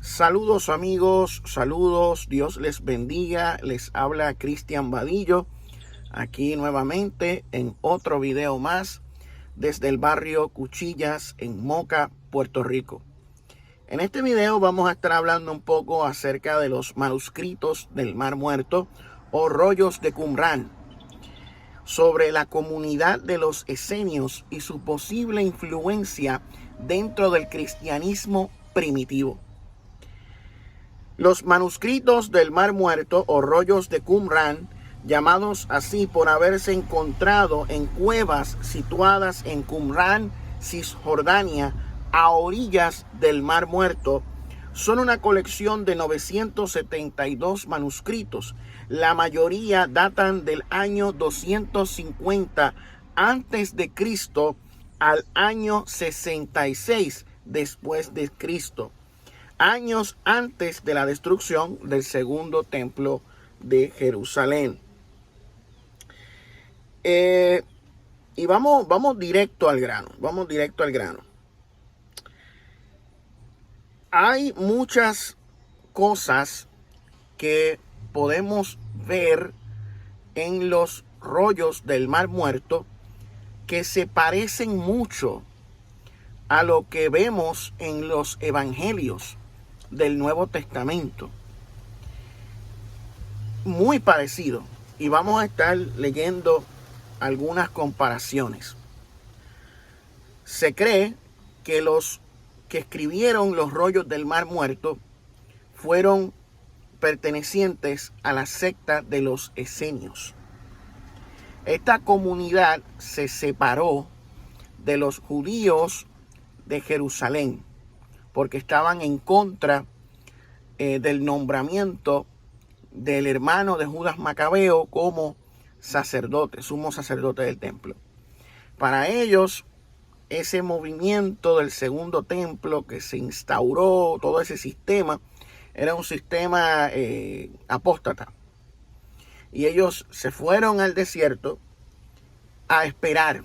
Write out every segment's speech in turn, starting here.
Saludos amigos, saludos, Dios les bendiga, les habla Cristian Vadillo, aquí nuevamente en otro video más desde el barrio Cuchillas en Moca, Puerto Rico. En este video vamos a estar hablando un poco acerca de los manuscritos del Mar Muerto o rollos de Qumrán, sobre la comunidad de los esenios y su posible influencia dentro del cristianismo primitivo. Los manuscritos del Mar Muerto o rollos de Qumrán, llamados así por haberse encontrado en cuevas situadas en Qumrán, Cisjordania, a orillas del Mar Muerto, son una colección de 972 manuscritos. La mayoría datan del año 250 antes de Cristo al año 66 después de Cristo, años antes de la destrucción del segundo templo de Jerusalén. Y vamos directo al grano. Hay muchas cosas que podemos ver en los rollos del Mar Muerto que se parecen mucho a lo que vemos en los evangelios del Nuevo Testamento. Muy parecido. Y vamos a estar leyendo algunas comparaciones. Se cree que los que escribieron los rollos del Mar Muerto fueron pertenecientes a la secta de los esenios. Esta comunidad se separó de los judíos de Jerusalén porque estaban en contra del nombramiento del hermano de Judas Macabeo como sacerdote, sumo sacerdote del templo. Para ellos, ese movimiento del segundo templo que se instauró, todo ese sistema, era un sistema apóstata. Y ellos se fueron al desierto a esperar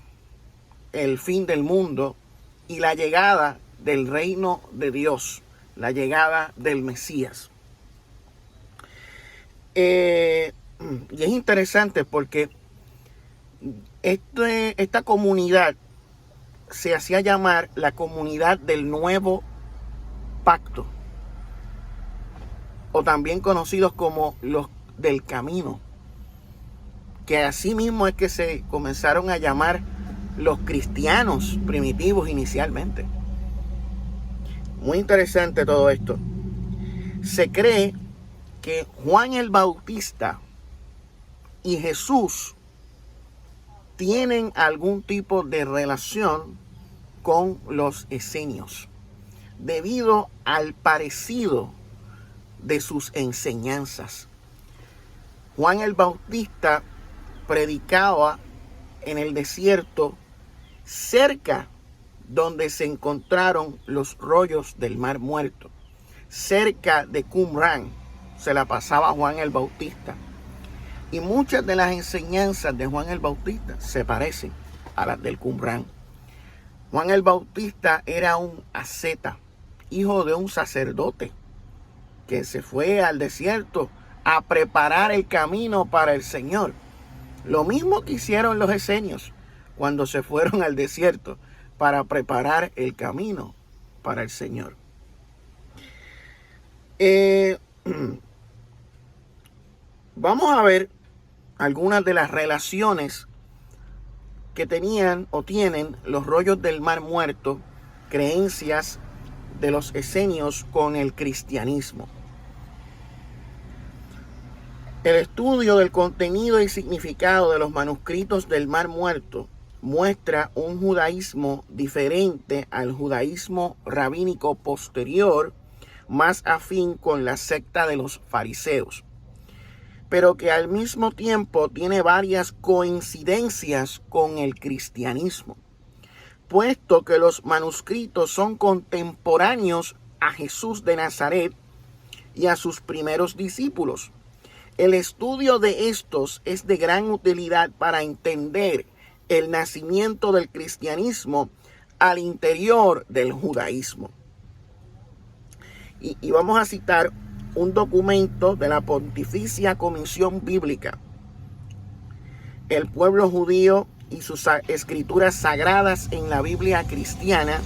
el fin del mundo y la llegada del reino de Dios, la llegada del Mesías. Y es interesante porque esta comunidad se hacía llamar la comunidad del nuevo pacto, o también conocidos como los del camino, que así mismo es que se comenzaron a llamar los cristianos primitivos inicialmente. Muy interesante todo esto. Se cree que Juan el Bautista y Jesús tienen algún tipo de relación con los esenios, debido al parecido de sus enseñanzas. Juan el Bautista predicaba en el desierto cerca donde se encontraron los rollos del Mar Muerto, cerca de Qumrán se la pasaba Juan el Bautista. Y muchas de las enseñanzas de Juan el Bautista se parecen a las del Qumrán. Juan el Bautista era un asceta, hijo de un sacerdote, que se fue al desierto a preparar el camino para el Señor. Lo mismo que hicieron los esenios cuando se fueron al desierto para preparar el camino para el Señor. Vamos a ver algunas de las relaciones que tenían o tienen los rollos del Mar Muerto, creencias de los esenios con el cristianismo. El estudio del contenido y significado de los manuscritos del Mar Muerto muestra un judaísmo diferente al judaísmo rabínico posterior, más afín con la secta de los fariseos, pero que al mismo tiempo tiene varias coincidencias con el cristianismo, puesto que los manuscritos son contemporáneos a Jesús de Nazaret y a sus primeros discípulos. El estudio de estos es de gran utilidad para entender el nacimiento del cristianismo al interior del judaísmo. Y vamos a citar un documento de la Pontificia Comisión Bíblica, el pueblo judío y sus escrituras sagradas en la Biblia cristiana,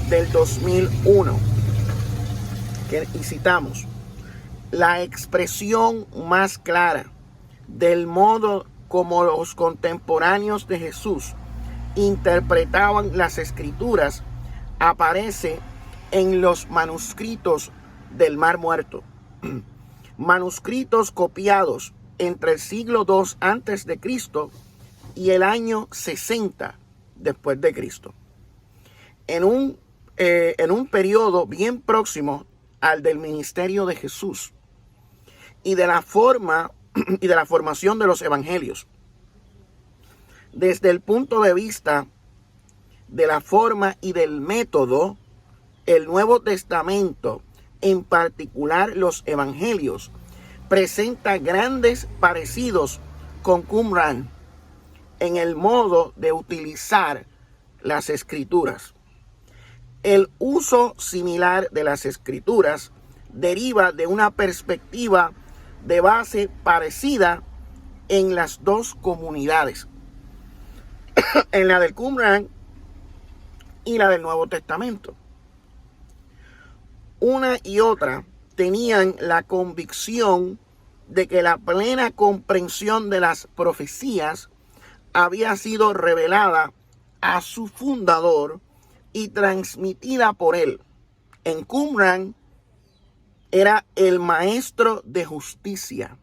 del 2001. Y citamos: la expresión más clara del modo como los contemporáneos de Jesús interpretaban las escrituras aparece en los manuscritos del Mar Muerto, manuscritos copiados entre el siglo II antes de Cristo y el año 60 después de Cristo, en un periodo bien próximo al del ministerio de Jesús y de la formación de los evangelios. Desde el punto de vista de la forma y del método, el Nuevo Testamento, en particular los evangelios, presenta grandes parecidos con Qumran en el modo de utilizar las escrituras. El uso similar de las escrituras deriva de una perspectiva de base parecida en las dos comunidades, en la del Qumran y la del Nuevo Testamento. Una y otra tenían la convicción de que la plena comprensión de las profecías había sido revelada a su fundador y transmitida por él. En Qumran era el maestro de justicia,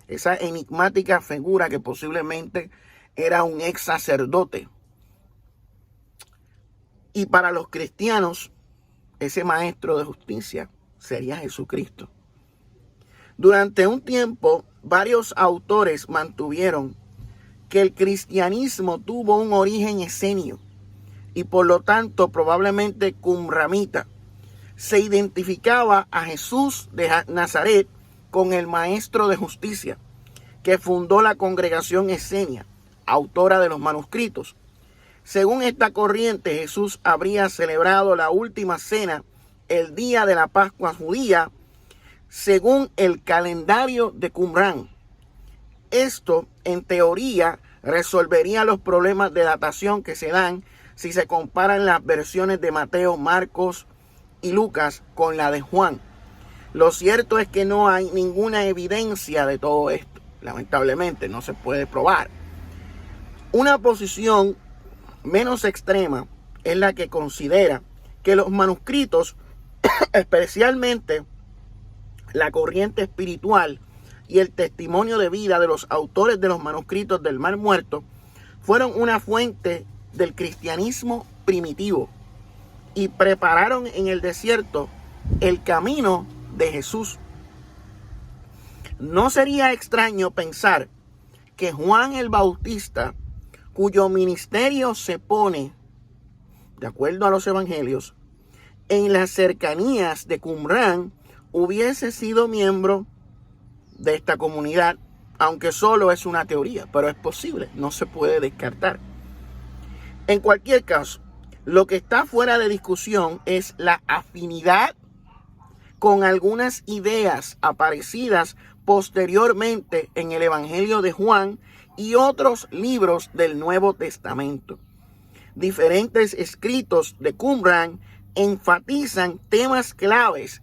esa enigmática figura que posiblemente era un ex sacerdote. Y para los cristianos, ese maestro de justicia sería Jesucristo. Durante un tiempo, varios autores mantuvieron que el cristianismo tuvo un origen esenio y por lo tanto probablemente qumramita. Se identificaba a Jesús de Nazaret con el maestro de justicia que fundó la congregación esenia, autora de los manuscritos. Según esta corriente, Jesús habría celebrado la última cena el día de la Pascua judía, según el calendario de Qumran. Esto, en teoría, resolvería los problemas de datación que se dan si se comparan las versiones de Mateo, Marcos y Lucas con la de Juan. Lo cierto es que no hay ninguna evidencia de todo esto. Lamentablemente, no se puede probar. Una posición menos extrema es la que considera que los manuscritos, especialmente la corriente espiritual y el testimonio de vida de los autores de los manuscritos del Mar Muerto, fueron una fuente del cristianismo primitivo y prepararon en el desierto el camino de Jesús. No sería extraño pensar que Juan el Bautista, cuyo ministerio se pone, de acuerdo a los evangelios, en las cercanías de Qumran, hubiese sido miembro de esta comunidad, aunque solo es una teoría, pero es posible, no se puede descartar. En cualquier caso, lo que está fuera de discusión es la afinidad con algunas ideas aparecidas posteriormente en el Evangelio de Juan y otros libros del Nuevo Testamento. Diferentes escritos de Qumran enfatizan temas claves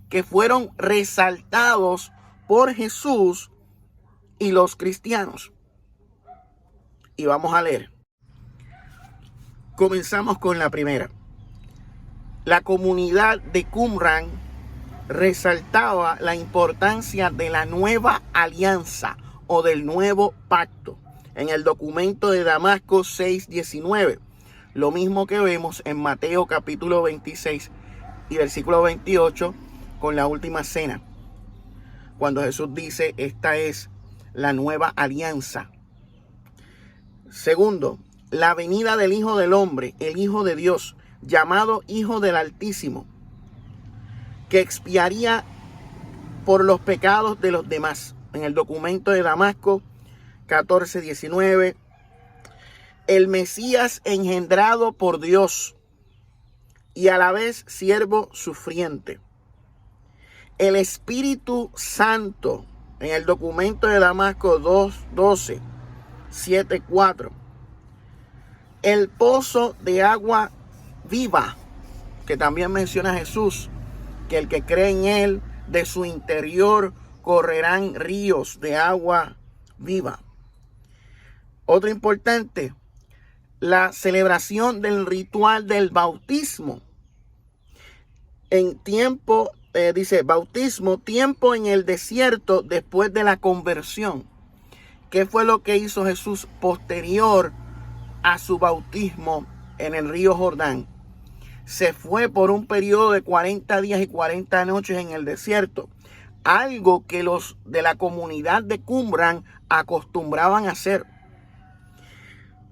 que fueron resaltados por Jesús y los cristianos. Y vamos a leer. Comenzamos con la primera. La comunidad de Qumran resaltaba la importancia de la nueva alianza o del nuevo pacto en el documento de Damasco 6:19, lo mismo que vemos en Mateo capítulo 26 y versículo 28 con la última cena, cuando Jesús dice: esta es la nueva alianza. Segundo, la venida del Hijo del Hombre, el Hijo de Dios, llamado Hijo del Altísimo, que expiaría por los pecados de los demás. En el documento de Damasco 14:19, el Mesías engendrado por Dios y a la vez siervo sufriente. El Espíritu Santo, en el documento de Damasco 2:12, 7:4. El pozo de agua viva, que también menciona Jesús, que el que cree en él, de su interior correrán ríos de agua viva. Otro importante, la celebración del ritual del bautismo. En tiempo, dice, bautismo, tiempo en el desierto después de la conversión. ¿Qué fue lo que hizo Jesús posterior a su bautismo en el río Jordán? Se fue por un periodo de 40 días y 40 noches en el desierto. Algo que los de la comunidad de Qumran acostumbraban a hacer.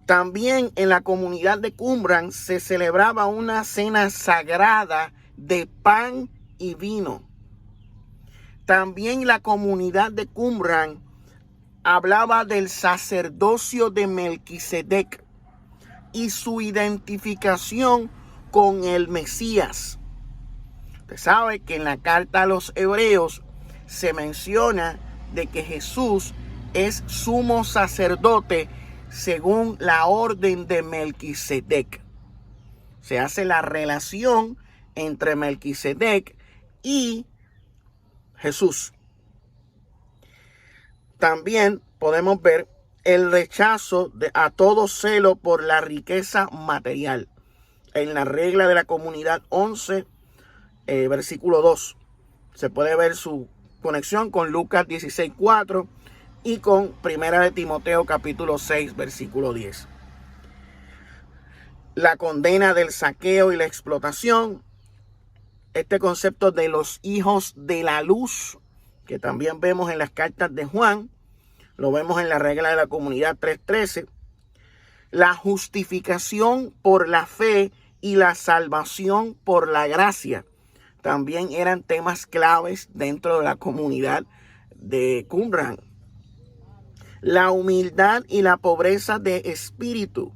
También en la comunidad de Qumran se celebraba una cena sagrada de pan y vino. También la comunidad de Qumran hablaba del sacerdocio de Melquisedec y su identificación con el Mesías. Usted sabe que en la carta a los Hebreos se menciona de que Jesús es sumo sacerdote según la orden de Melquisedec. Se hace la relación entre Melquisedec y Jesús. También podemos ver el rechazo a todo celo por la riqueza material. En la regla de la comunidad 11, versículo 2, se puede ver su conexión con Lucas 16:4 y con Primera de Timoteo capítulo 6, versículo 10. La condena del saqueo y la explotación. Este concepto de los hijos de la luz, que también vemos en las cartas de Juan, lo vemos en la regla de la comunidad 3:13. La justificación por la fe y la salvación por la gracia también eran temas claves dentro de la comunidad de Qumran. La humildad y la pobreza de espíritu.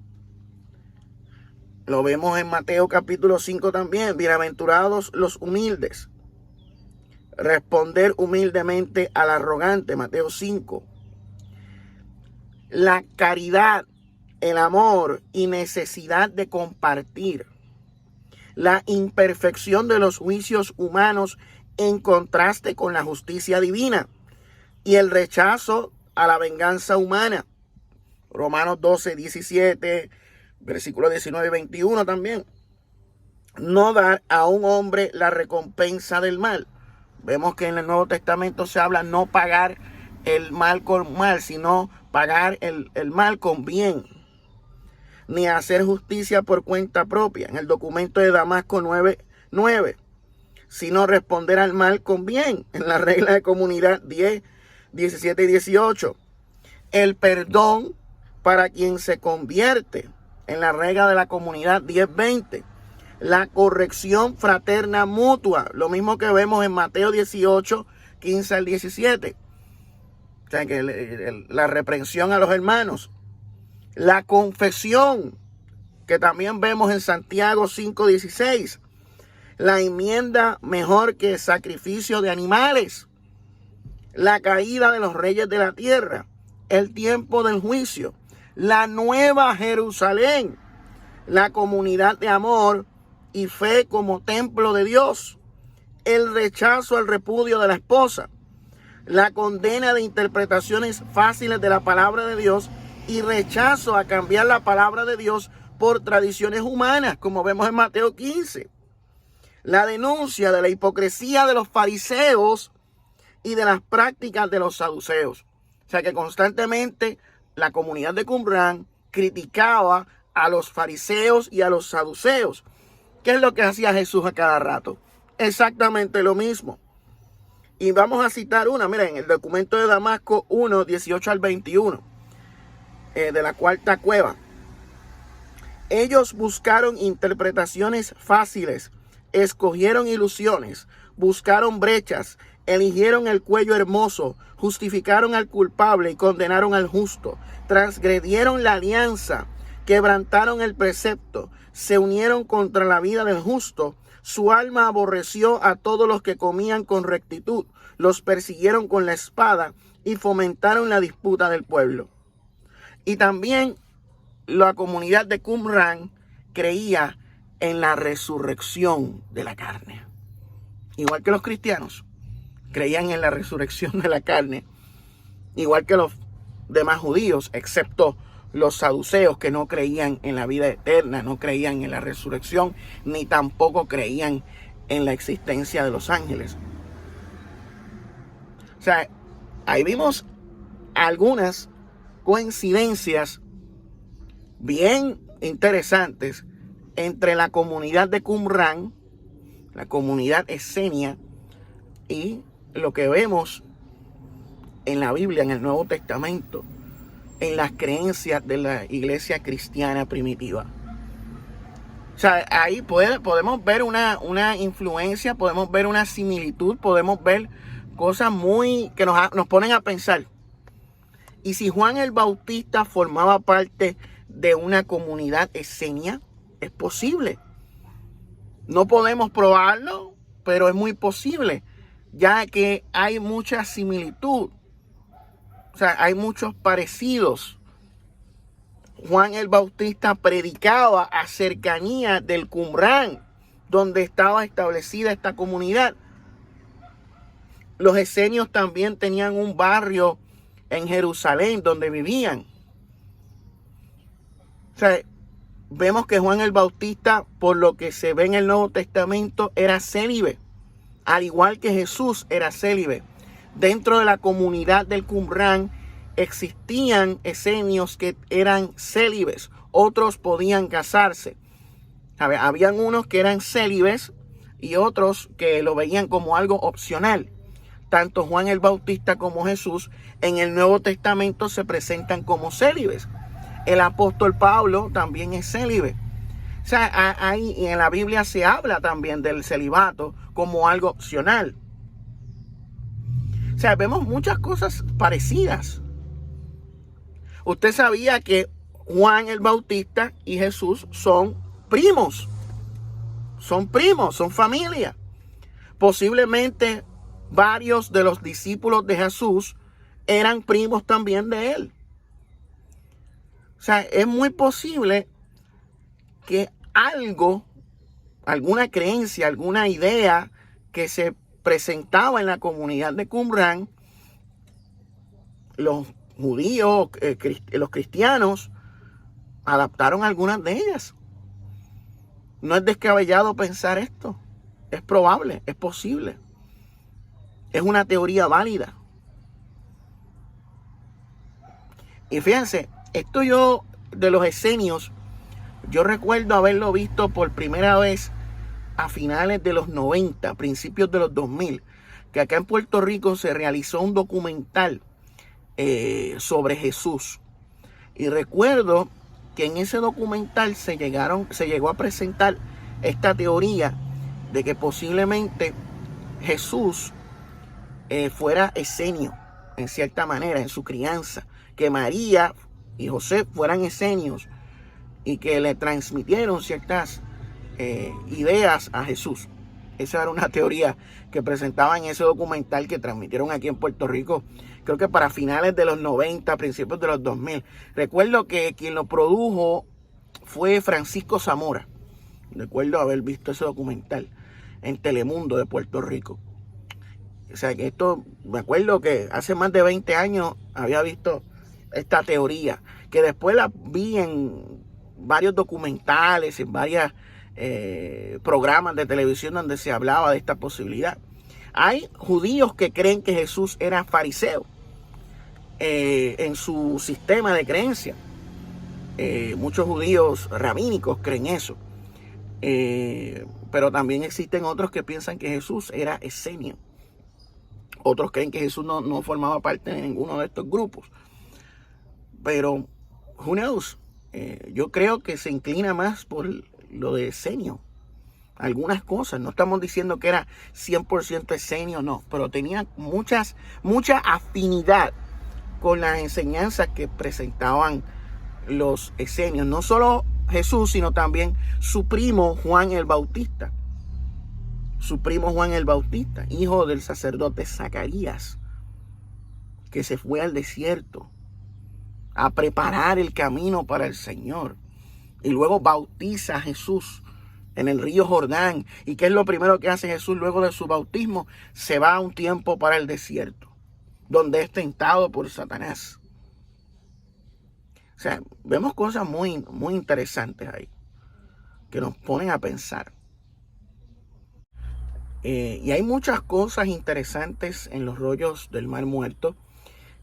Lo vemos en Mateo capítulo 5 también. Bienaventurados los humildes. Responder humildemente al arrogante. Mateo 5. La caridad, el amor y necesidad de compartir. La imperfección de los juicios humanos en contraste con la justicia divina. Y el rechazo a la venganza humana. Romanos 12:17, versículos 19 y 21 también. No dar a un hombre la recompensa del mal. Vemos que en el Nuevo Testamento se habla no pagar el mal con mal, sino pagar el mal con bien. Ni hacer justicia por cuenta propia. En el documento de Damasco 9:9. Sino responder al mal con bien. En la regla de comunidad 10, 17 y 18. El perdón para quien se convierte. En la regla de la comunidad 10:20. La corrección fraterna mutua. Lo mismo que vemos en Mateo 18, 15 al 17. O sea, que la reprensión a los hermanos. La confesión, que también vemos en Santiago 5:16. La enmienda mejor que el sacrificio de animales. La caída de los reyes de la tierra. El tiempo del juicio. La nueva Jerusalén. La comunidad de amor y fe como templo de Dios. El rechazo al repudio de la esposa. La condena de interpretaciones fáciles de la palabra de Dios y rechazo a cambiar la palabra de Dios por tradiciones humanas, como vemos en Mateo 15. La denuncia de la hipocresía de los fariseos y de las prácticas de los saduceos. O sea que constantemente la comunidad de Qumran criticaba a los fariseos y a los saduceos. ¿Qué es lo que hacía Jesús a cada rato? Exactamente lo mismo. Y vamos a citar una, miren, el documento de Damasco 1, 18 al 21. De la cuarta cueva. Ellos buscaron interpretaciones fáciles, escogieron ilusiones, buscaron brechas, eligieron el cuello hermoso, justificaron al culpable y condenaron al justo, transgredieron la alianza, quebrantaron el precepto, se unieron contra la vida del justo, Su alma aborreció a todos los que comían con rectitud, los persiguieron con la espada y fomentaron la disputa del pueblo. Y también la comunidad de Qumran creía en la resurrección de la carne. Igual que los cristianos creían en la resurrección de la carne, igual que los demás judíos, excepto los saduceos, que no creían en la vida eterna, no creían en la resurrección, ni tampoco creían en la existencia de los ángeles. O sea, ahí vimos algunas coincidencias bien interesantes entre la comunidad de Qumran, la comunidad esenia, y lo que vemos en la Biblia, en el Nuevo Testamento, en las creencias de la iglesia cristiana primitiva. O sea, ahí podemos ver una influencia, podemos ver una similitud, podemos ver cosas muy que nos ponen a pensar. Y si Juan el Bautista formaba parte de una comunidad esenia, es posible. No podemos probarlo, pero es muy posible, ya que hay mucha similitud. O sea, hay muchos parecidos. Juan el Bautista predicaba a cercanía del Qumran, donde estaba establecida esta comunidad. Los esenios también tenían un barrio en Jerusalén donde vivían. O sea, vemos que Juan el Bautista, por lo que se ve en el Nuevo Testamento, era célibe, al igual que Jesús era célibe. Dentro de la comunidad del Qumran existían esenios que eran célibes, otros podían casarse. Habían unos que eran célibes y otros que lo veían como algo opcional. Tanto Juan el Bautista como Jesús en el Nuevo Testamento se presentan como célibes. El apóstol Pablo también es célibe. O sea, ahí en la Biblia se habla también del celibato como algo opcional. O sea, vemos muchas cosas parecidas. Usted sabía que Juan el Bautista y Jesús son primos. Son primos, son familia. Posiblemente varios de los discípulos de Jesús eran primos también de él. O sea, es muy posible que alguna creencia, alguna idea que se presentaba en la comunidad de Qumran, los judíos, los cristianos, adaptaron algunas de ellas. No es descabellado pensar esto. Es probable, es posible. Es una teoría válida. Y fíjense, esto yo de los esenios, yo recuerdo haberlo visto por primera vez a finales de los 90, principios de los 2000, que acá en Puerto Rico se realizó un documental sobre Jesús. Y recuerdo que en ese documental se llegó a presentar esta teoría de que posiblemente Jesús fuera esenio, en cierta manera, en su crianza, que María y José fueran esenios y que le transmitieron ciertas ideas a Jesús. Esa era una teoría que presentaban en ese documental que transmitieron aquí en Puerto Rico, creo que para finales de los 90, principios de los 2000. Recuerdo que quien lo produjo fue Francisco Zamora. Recuerdo haber visto ese documental en Telemundo de Puerto Rico. O sea, que esto, me acuerdo que hace más de 20 años había visto esta teoría, que después la vi en varios documentales, en varios programas de televisión donde se hablaba de esta posibilidad. Hay judíos que creen que Jesús era fariseo en su sistema de creencia. Muchos judíos rabínicos creen eso. Pero también existen otros que piensan que Jesús era esenio. Otros creen que Jesús no formaba parte de ninguno de estos grupos. Pero, who knows? Yo creo que se inclina más por lo de esenio. Algunas cosas. No estamos diciendo que era 100% esenio, no. Pero tenía mucha afinidad con las enseñanzas que presentaban los esenios. No solo Jesús, sino también su primo Juan el Bautista. su primo Juan el Bautista, hijo del sacerdote Zacarías, que se fue al desierto a preparar el camino para el Señor. Y luego bautiza a Jesús en el río Jordán. ¿Y qué es lo primero que hace Jesús luego de su bautismo? Se va a un tiempo para el desierto, donde es tentado por Satanás. O sea, vemos cosas muy, muy interesantes ahí, que nos ponen a pensar. Y hay muchas cosas interesantes en los rollos del Mar Muerto,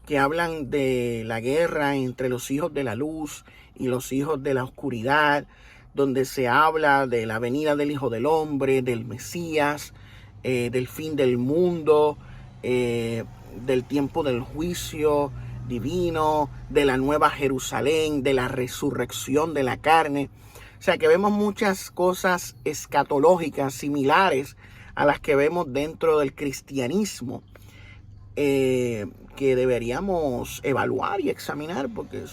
que hablan de la guerra entre los hijos de la luz y los hijos de la oscuridad, donde se habla de la venida del Hijo del Hombre, del Mesías, del fin del mundo, del tiempo del juicio divino, de la nueva Jerusalén, de la resurrección de la carne. O sea que vemos muchas cosas escatológicas similares a las que vemos dentro del cristianismo, que deberíamos evaluar y examinar, porque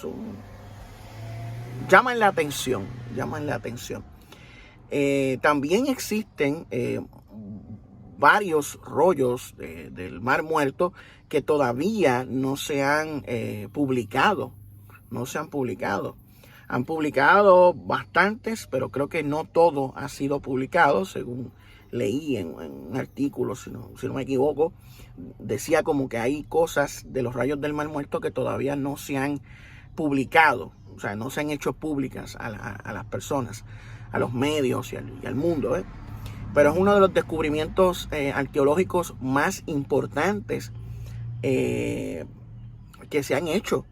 llaman la atención. También existen varios rollos del Mar Muerto que todavía no se han publicado. Han publicado bastantes, pero creo que no todo ha sido publicado, según leí en un artículo, si no me equivoco. Decía como que hay cosas de los rayos del Mar Muerto que todavía no se han publicado, o sea, no se han hecho públicas a las personas, a los medios y al mundo, Pero es uno de los descubrimientos arqueológicos más importantes que se han hecho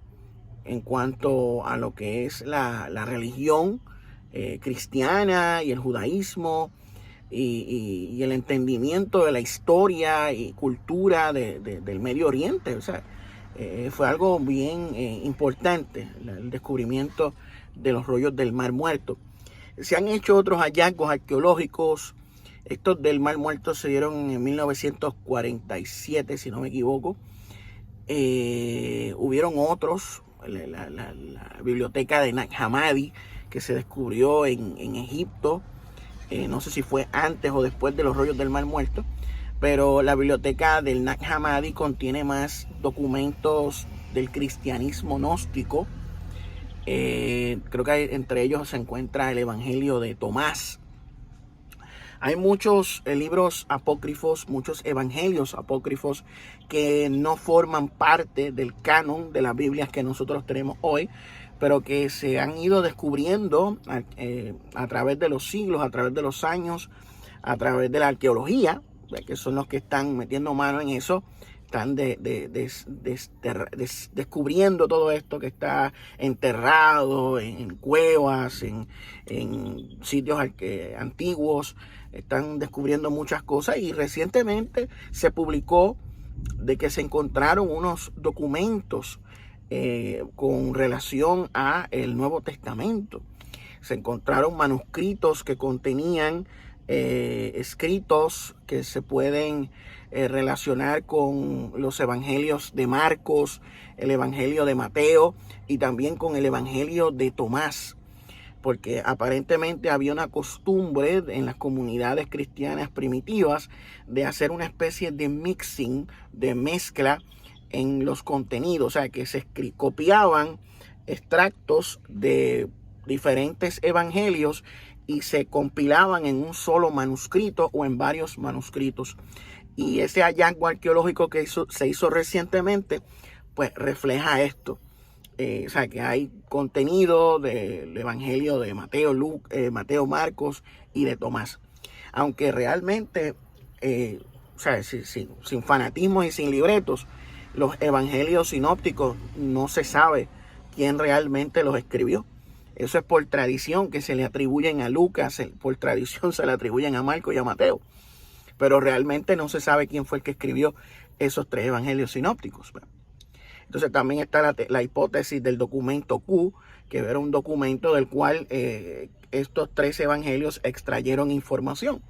en cuanto a lo que es la religión cristiana y el judaísmo, y el entendimiento de la historia y cultura del Medio Oriente. O sea, fue algo bien importante el descubrimiento de los rollos del Mar Muerto. Se han hecho otros hallazgos arqueológicos. Estos del Mar Muerto se dieron en 1947, si no me equivoco. Hubieron otros, la biblioteca de Nag Hammadi, que se descubrió en Egipto. No sé si fue antes o después de los rollos del Mar Muerto, pero la biblioteca del Nag Hammadi contiene más documentos del cristianismo gnóstico. Creo que entre ellos se encuentra el Evangelio de Tomás. Hay muchos libros apócrifos, muchos evangelios apócrifos que no forman parte del canon de las Biblias que nosotros tenemos hoy, pero que se han ido descubriendo a través de los siglos, a través de los años, a través de la arqueología, que son los que están metiendo mano en eso. Están descubriendo todo esto que está enterrado en cuevas, en sitios antiguos. Están descubriendo muchas cosas, y recientemente se publicó de que se encontraron unos documentos con relación a el Nuevo Testamento. Se encontraron manuscritos que contenían escritos que se pueden relacionar con los evangelios de Marcos, el evangelio de Mateo y también con el evangelio de Tomás, porque aparentemente había una costumbre en las comunidades cristianas primitivas de hacer una especie de mixing, de mezcla en los contenidos. O sea, que se copiaban extractos de diferentes evangelios y se compilaban en un solo manuscrito o en varios manuscritos. Y ese hallazgo arqueológico que se hizo recientemente, pues refleja esto. O sea, que hay contenido del evangelio de Mateo, Mateo, Marcos y de Tomás. Aunque realmente, o sea, sin fanatismos y sin libretos, los evangelios sinópticos no se sabe quién realmente los escribió. Eso es por tradición que se le atribuyen a Lucas, por tradición se le atribuyen a Marcos y a Mateo. Pero realmente no se sabe quién fue el que escribió esos tres evangelios sinópticos. Entonces también está la hipótesis del documento Q, que era un documento del cual estos tres evangelios extrayeron información.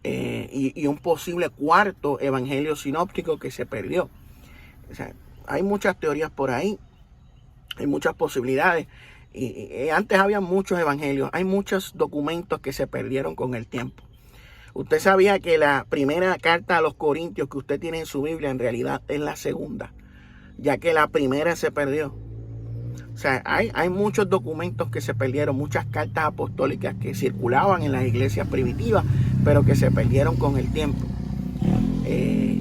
Y un posible cuarto evangelio sinóptico que se perdió. O sea, hay muchas teorías por ahí, hay muchas posibilidades. Y antes había muchos evangelios, hay muchos documentos que se perdieron con el tiempo. Usted sabía que la primera carta a los Corintios que usted tiene en su Biblia en realidad es la segunda, ya que la primera se perdió. O sea, hay muchos documentos que se perdieron, muchas cartas apostólicas que circulaban en las iglesias primitivas, pero que se perdieron con el tiempo.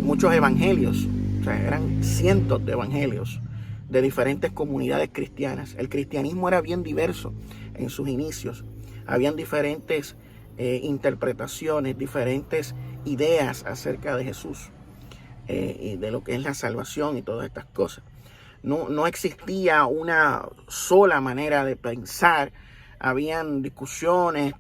Muchos evangelios, o sea, eran cientos de evangelios de diferentes comunidades cristianas. El cristianismo era bien diverso en sus inicios. Habían diferentes interpretaciones, diferentes ideas acerca de Jesús y de lo que es la salvación y todas estas cosas. No existía una sola manera de pensar. Habían discusiones.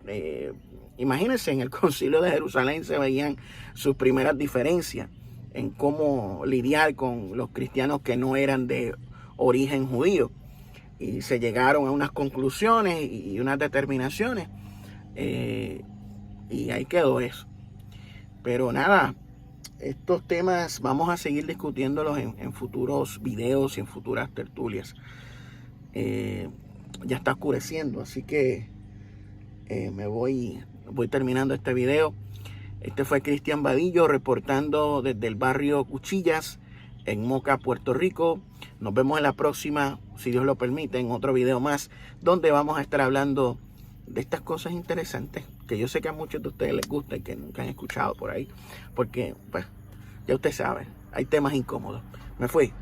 Imagínense, en el Concilio de Jerusalén se veían sus primeras diferencias en cómo lidiar con los cristianos que no eran de origen judío. Y se llegaron a unas conclusiones y unas determinaciones. Y ahí quedó eso. Pero nada, estos temas vamos a seguir discutiéndolos en futuros videos y en futuras tertulias. Ya está oscureciendo, así que voy terminando este video. Este fue Cristian Vadillo reportando desde el barrio Cuchillas en Moca, Puerto Rico. Nos vemos en la próxima, si Dios lo permite, en otro video más, donde vamos a estar hablando de estas cosas interesantes que yo sé que a muchos de ustedes les gusta y que nunca han escuchado por ahí, porque pues ya usted sabe, hay temas incómodos. Me fui.